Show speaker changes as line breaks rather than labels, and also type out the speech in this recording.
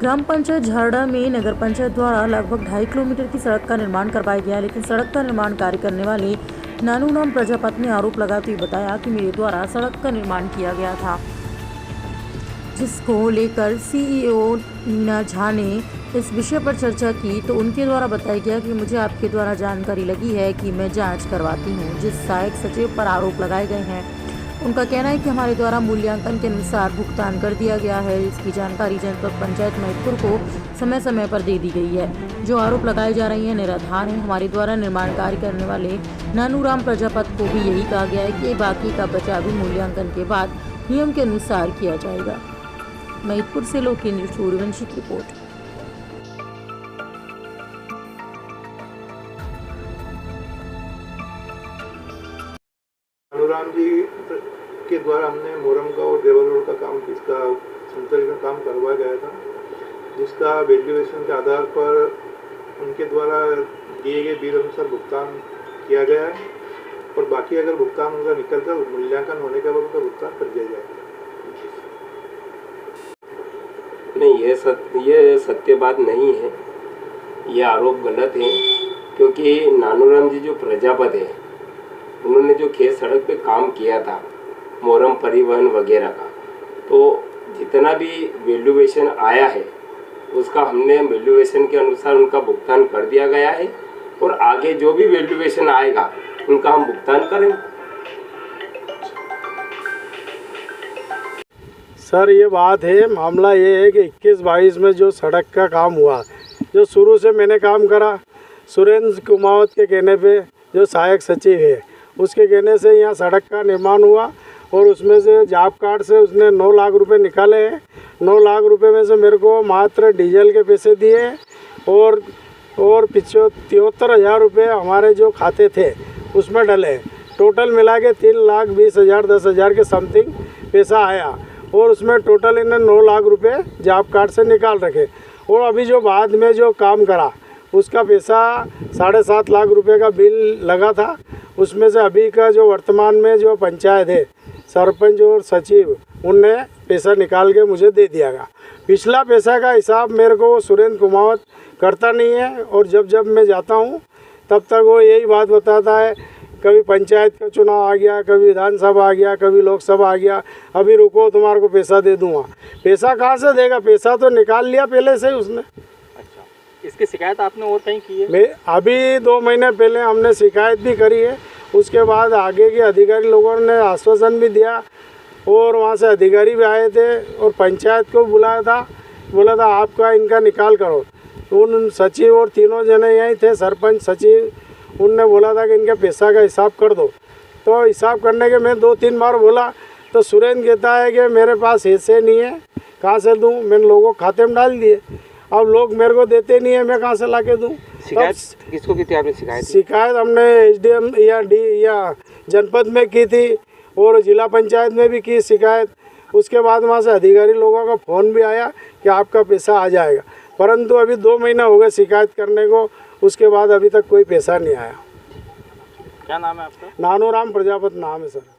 ग्राम पंचायत झारड़ा में नगर पंचायत द्वारा लगभग 2.5 किलोमीटर की सड़क का निर्माण करवाया गया, लेकिन सड़क का निर्माण कार्य करने वाले नानूराम प्रजापति ने आरोप लगाते हुए बताया कि मेरे द्वारा सड़क का निर्माण किया गया था, जिसको लेकर सीईओ नीना झा ने इस विषय पर चर्चा की तो उनके द्वारा बताया गया कि मुझे आपके द्वारा जानकारी लगी है कि मैं जांच करवाती हूं। जिस सहायक सचिव पर आरोप लगाए गए हैं, उनका कहना है कि हमारे द्वारा मूल्यांकन के अनुसार भुगतान कर दिया गया है। इसकी जानकारी जनपद पंचायत महिदपुर को समय समय पर दे दी गई है। जो आरोप लगाए जा रहे हैं निराधार हैं। हमारे द्वारा निर्माण कार्य करने वाले नानूराम प्रजापति को भी यही कहा गया है कि बाकी का बचा भी मूल्यांकन के बाद नियम के अनुसार किया जाएगा। महिदपुर से लोकेंद्र सूर्यवंशी की रिपोर्ट।
नानूराम जी के द्वारा हमने मोरम का और देवर रोड का काम, इसका समतल का काम करवाया गया था, जिसका वैल्यूएशन के आधार पर उनके द्वारा दिए गए बिल अनुसार भुगतान किया गया है और बाकी अगर भुगतान उनका निकलता है मूल्यांकन होने के बाद उनका भुगतान कर दिया जाएगा।
नहीं, ये सत्य बात नहीं है, ये आरोप गलत है, क्योंकि नानूराम जी जो प्रजापति है उन्होंने जो खेत सड़क पे काम किया था मोरम परिवहन वगैरह का, तो जितना भी वैल्यूएशन आया है उसका हमने वैल्यूएशन के अनुसार उनका भुगतान कर दिया गया है और आगे जो भी वैल्यूएशन आएगा उनका हम भुगतान करेंगे।
सर ये बात है, मामला ये है कि 21-22 में जो सड़क का काम हुआ, जो शुरू से मैंने काम करा, सुरेंद्र कुमावत के कहने पे जो सहायक सचिव है उसके कहने से यहाँ सड़क का निर्माण हुआ और उसमें से जॉब कार्ड से उसने 9 लाख रुपए निकाले हैं। 9 लाख रुपए में से मेरे को मात्र डीजल के पैसे दिए और 73,000 रुपये हमारे जो खाते थे उसमें डले। टोटल मिला के 3,20,000 10,000 के समथिंग पैसा आया और उसमें टोटल इन्हें 9 लाख रुपए जॉब कार्ड से निकाल रखे। और अभी जो बाद में जो काम करा उसका पैसा 7.5 लाख रुपए का बिल लगा था। उसमें से अभी का जो वर्तमान में जो पंचायत है, सरपंच और सचिव, उनने पैसा निकाल के मुझे दे दिया गया। पिछला पैसा का हिसाब मेरे को सुरेंद्र कुमावत करता नहीं है और जब मैं जाता हूँ तब तक वो यही बात बताता है, कभी पंचायत का चुनाव आ गया, कभी विधानसभा आ गया, कभी लोकसभा आ गया, अभी रुको तुम्हारे को पैसा दे दूँगा। पैसा कहाँ से देगा? पैसा तो निकाल लिया पहले से ही उसने।
अच्छा, इसकी शिकायत आपने और कहीं की है?
मैं अभी 2 महीने पहले हमने शिकायत भी करी है। उसके बाद आगे के अधिकारी लोगों ने आश्वासन भी दिया और वहाँ से अधिकारी भी आए थे और पंचायत को बुलाया था, बोला था आपका इनका निकाल करो। उन सचिव और तीनों जने यहीं थे, सरपंच सचिव, उनने बोला था कि इनके पैसा का हिसाब कर दो। तो हिसाब करने के मैं 2-3 बार बोला तो सुरेंद्र कहता है कि मेरे पास ऐसे नहीं है, कहाँ से दूँ? मैंने लोगों खाते में डाल दिए, अब लोग मेरे को देते नहीं है, मैं कहाँ से ला के दूँ?
शिकायत किसको की थी आपने?
शिकायत हमने SDM या जनपद में की थी और जिला पंचायत में भी की शिकायत। उसके बाद वहाँ से अधिकारी लोगों का फ़ोन भी आया कि आपका पैसा आ जाएगा, परंतु अभी 2 महीना हो गए शिकायत करने को, उसके बाद अभी तक कोई पैसा नहीं आया।
क्या नाम है आपका?
नानूराम प्रजापति नाम है सर।